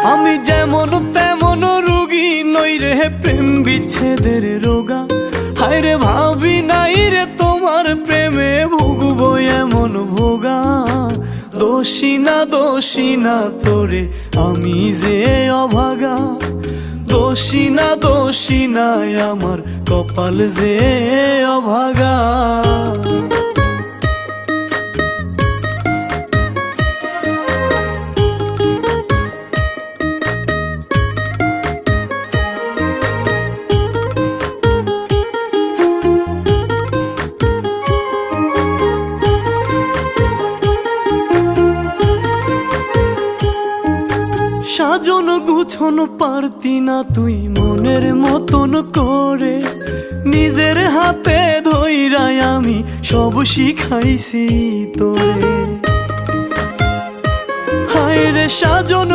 আমি যেমন তেমন রোগী নই রে প্রেম বিচ্ছেদের রোগা। হায় রে ভাবি নাই রে তোমার প্রেমে ভুগবো এমন ভোগা। দোষী না তোরে আমি যে অভাগা। দোষী না আমার কপাল যে অভাগা। সাজন গুছন পারতি না তুই মনের মতন করে। নিজের হাতে ধইরাই আমি সব শিখাইছি তোরে। হায় রে সাজন